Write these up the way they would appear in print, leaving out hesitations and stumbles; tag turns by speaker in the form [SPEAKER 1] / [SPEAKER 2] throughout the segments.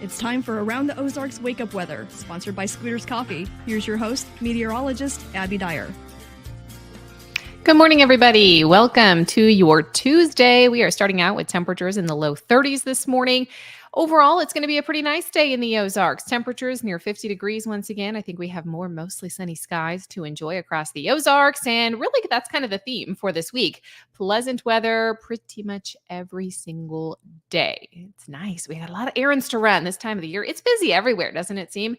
[SPEAKER 1] It's time for Around the Ozarks Wake Up Weather, sponsored by Scooters Coffee. Here's your host, meteorologist Abby Dyer.
[SPEAKER 2] Good morning, everybody. Welcome to your Tuesday. We are starting out with temperatures in the low 30s this morning. Overall, it's going to be a pretty nice day in the Ozarks. Temperatures near 50 degrees once again. I think we have more mostly sunny skies to enjoy across the Ozarks. And really, that's kind of the theme for this week. Pleasant weather pretty much every single day. It's nice. We got a lot of errands to run this time of the year. It's busy everywhere, doesn't it seem?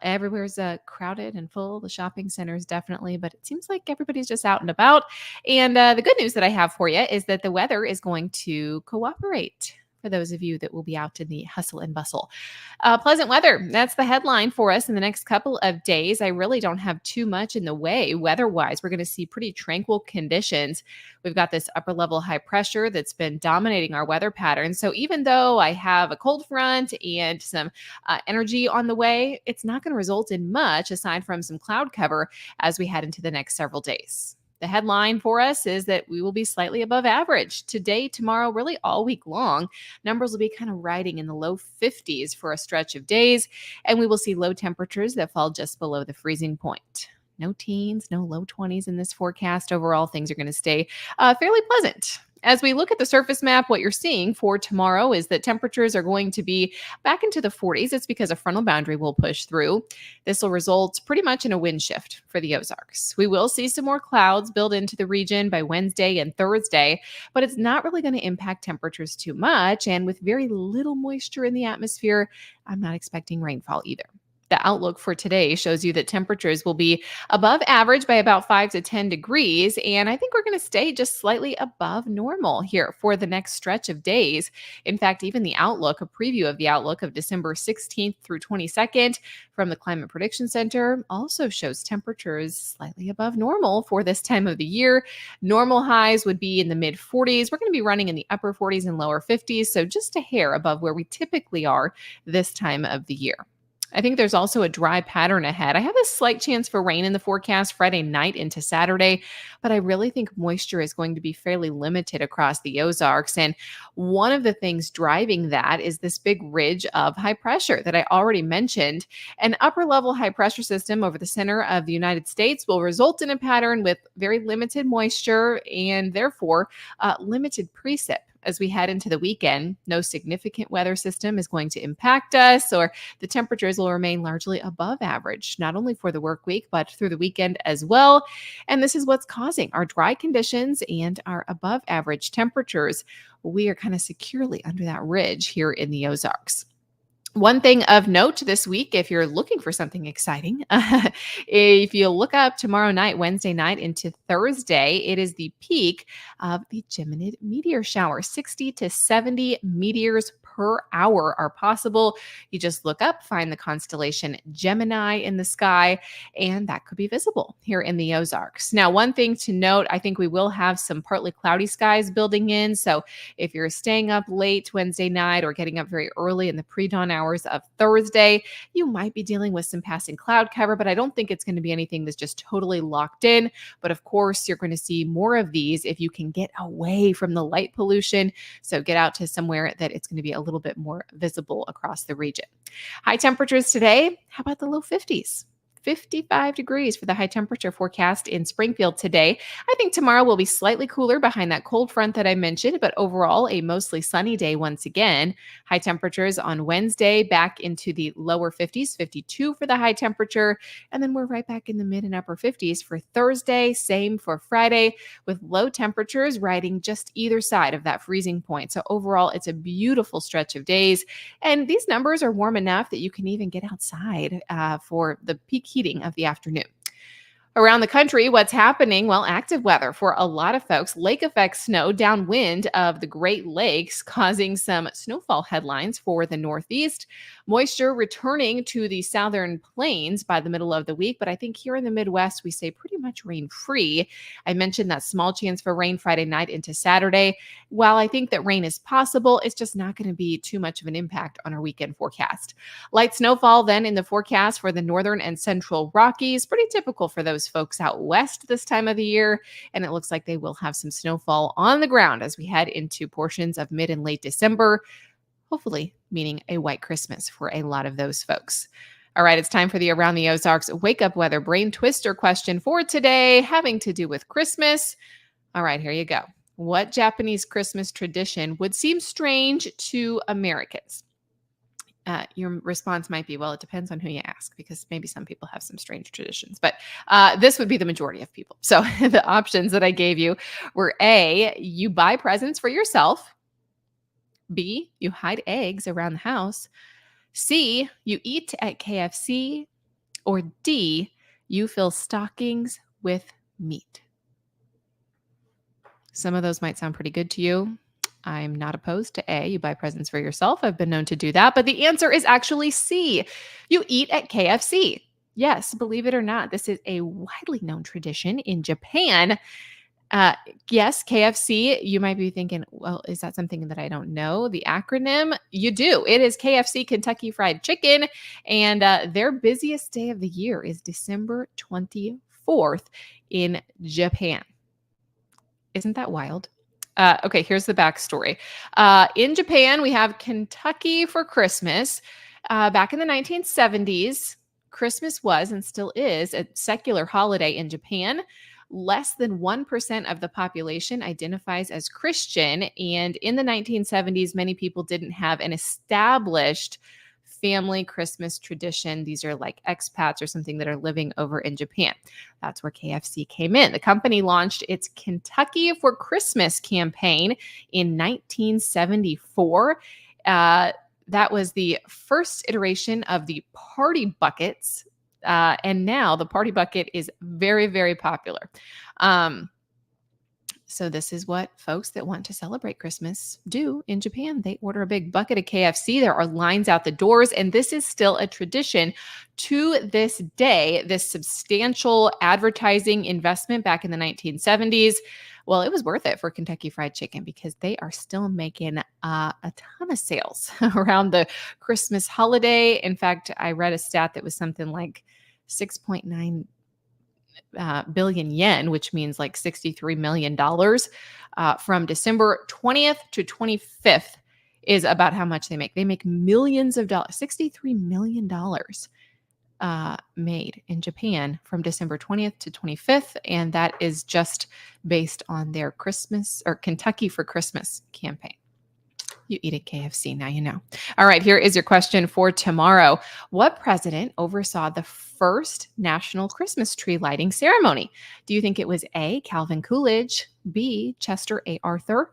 [SPEAKER 2] Everywhere's crowded and full. The shopping centers definitely, but it seems like everybody's just out and about. And the good news that I have for you is that the weather is going to cooperate for those of you that will be out in the hustle and bustle. Pleasant weather. That's the headline for us in the next couple of days. I really don't have too much in the way weather-wise. We're going to see pretty tranquil conditions. We've got this upper level high pressure that's been dominating our weather patterns. So even though I have a cold front and some energy on the way, it's not going to result in much aside from some cloud cover as we head into the next several days. The headline for us is that we will be slightly above average today, tomorrow, really all week long. Numbers will be kind of riding in the low 50s for a stretch of days, and we will see low temperatures that fall just below the freezing point. No teens, no low 20s in this forecast. Overall, things are going to stay fairly pleasant. As we look at the surface map, what you're seeing for tomorrow is that temperatures are going to be back into the 40s. It's because a frontal boundary will push through. This will result pretty much in a wind shift for the Ozarks. We will see some more clouds build into the region by Wednesday and Thursday, but it's not really going to impact temperatures too much. And with very little moisture in the atmosphere, I'm not expecting rainfall either. The outlook for today shows you that temperatures will be above average by about 5 to 10 degrees. And I think we're going to stay just slightly above normal here for the next stretch of days. In fact, even the outlook, a preview of the outlook of December 16th through 22nd from the Climate Prediction Center also shows temperatures slightly above normal for this time of the year. Normal highs would be in the mid 40s. We're going to be running in the upper 40s and lower 50s. So just a hair above where we typically are this time of the year. I think there's also a dry pattern ahead. I have a slight chance for rain in the forecast Friday night into Saturday, but I really think moisture is going to be fairly limited across the Ozarks. And one of the things driving that is this big ridge of high pressure that I already mentioned. An upper level high pressure system over the center of the United States will result in a pattern with very limited moisture and therefore limited precip. As we head into the weekend, no significant weather system is going to impact us, or the temperatures will remain largely above average, not only for the work week, but through the weekend as well. And this is what's causing our dry conditions and our above average temperatures. We are kind of securely under that ridge here in the Ozarks. One thing of note this week, if you're looking for something exciting, if you look up tomorrow night, Wednesday night into Thursday, it is the peak of the Geminid meteor shower. 60 to 70 meteors per hour are possible. You just look up, find the constellation Gemini in the sky, and that could be visible here in the Ozarks. Now, one thing to note, I think we will have some partly cloudy skies building in. So if you're staying up late Wednesday night or getting up very early in the pre-dawn hours of Thursday, you might be dealing with some passing cloud cover, but I don't think it's going to be anything that's just totally locked in. But of course, you're going to see more of these if you can get away from the light pollution. So get out to somewhere that it's going to be a little bit more visible across the region. High temperatures today, how about the low 50s? 55 degrees for the high temperature forecast in Springfield today. I think tomorrow will be slightly cooler behind that cold front that I mentioned, but overall a mostly sunny day once again. High temperatures on Wednesday back into the lower 50s, 52 for the high temperature, and then we're right back in the mid and upper 50s for Thursday, same for Friday, with low temperatures riding just either side of that freezing point. So overall, it's a beautiful stretch of days, and these numbers are warm enough that you can even get outside for the peak heating of the afternoon. Around the country, what's happening? Well, active weather for a lot of folks. Lake effect snow downwind of the Great Lakes causing some snowfall headlines for the Northeast. Moisture returning to the southern plains by the middle of the week, but I think here in the Midwest, we stay pretty much rain-free. I mentioned that small chance for rain Friday night into Saturday. While I think that rain is possible, it's just not going to be too much of an impact on our weekend forecast. Light snowfall then in the forecast for the northern and central Rockies, pretty typical for those folks out west this time of the year, and it looks like they will have some snowfall on the ground as we head into portions of mid and late December. hopefully meaning a white Christmas for a lot of those folks. All right, it's time for the Around the Ozarks Wake Up Weather Brain Twister question for today, having to do with Christmas. All right, here you go. What Japanese Christmas tradition would seem strange to Americans? Your response might be, well, it depends on who you ask, because maybe some people have some strange traditions, but this would be the majority of people. So the options that I gave you were A, you buy presents for yourself. B, you hide eggs around the house. C, you eat at KFC. Or D, you fill stockings with meat. Some of those might sound pretty good to you. I'm not opposed to A, you buy presents for yourself. I've been known to do that. But the answer is actually C, you eat at KFC. Yes, believe it or not, this is a widely known tradition in Japan. Yes, KFC, you might be thinking, well, is that something that I don't know? The acronym, you do. It is KFC, Kentucky Fried Chicken. And their busiest day of the year is December 24th in Japan. Isn't that wild? Okay, here's the backstory. In Japan, we have Kentucky for Christmas. Back in the 1970s, Christmas was and still is a secular holiday in Japan. Less than 1% of the population identifies as Christian. And in the 1970s, many people didn't have an established family Christmas tradition. These are like expats or something that are living over in Japan. That's where KFC came in. The company launched its Kentucky for Christmas campaign in 1974. That was the first iteration of the party buckets. And now the party bucket is very, very popular. So this is what folks that want to celebrate Christmas do in Japan. They order a big bucket of KFC. There are lines out the doors, and this is still a tradition to this day. This substantial advertising investment back in the 1970s, well, it was worth it for Kentucky Fried Chicken, because they are still making a ton of sales around the Christmas holiday. In fact, I read a stat that was something like 6.9 billion yen, which means like $63 million from December 20th to 25th is about how much they make. They make millions of dollars, $63 million made in Japan from December 20th to 25th. And that is just based on their Christmas or Kentucky for Christmas campaign. You eat at KFC, now you know. All right, here is your question for tomorrow. What president oversaw the first national Christmas tree lighting ceremony? Do you think it was A, Calvin Coolidge, B, Chester A. Arthur,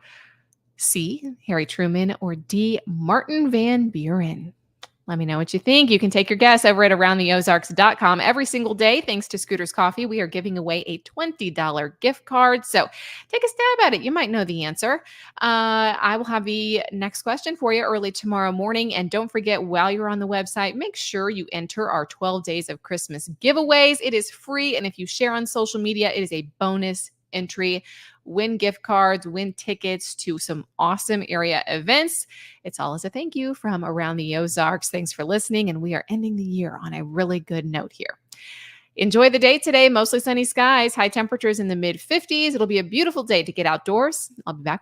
[SPEAKER 2] C, Harry Truman, or D, Martin Van Buren? Let me know what you think. You can take your guess over at aroundtheozarks.com every single day. Thanks to Scooter's Coffee, we are giving away a $20 gift card. So take a stab at it. You might know the answer. I will have the next question for you early tomorrow morning. And don't forget, while you're on the website, make sure you enter our 12 Days of Christmas giveaways. It is free. And if you share on social media, it is a bonus entry. Win gift cards, win tickets to some awesome area events. It's all as a thank you from Around the Ozarks. Thanks for listening, and we are ending the year on a really good note here. Enjoy the day today. Mostly sunny skies, high temperatures in the mid 50s. It'll be a beautiful day to get outdoors. I'll be back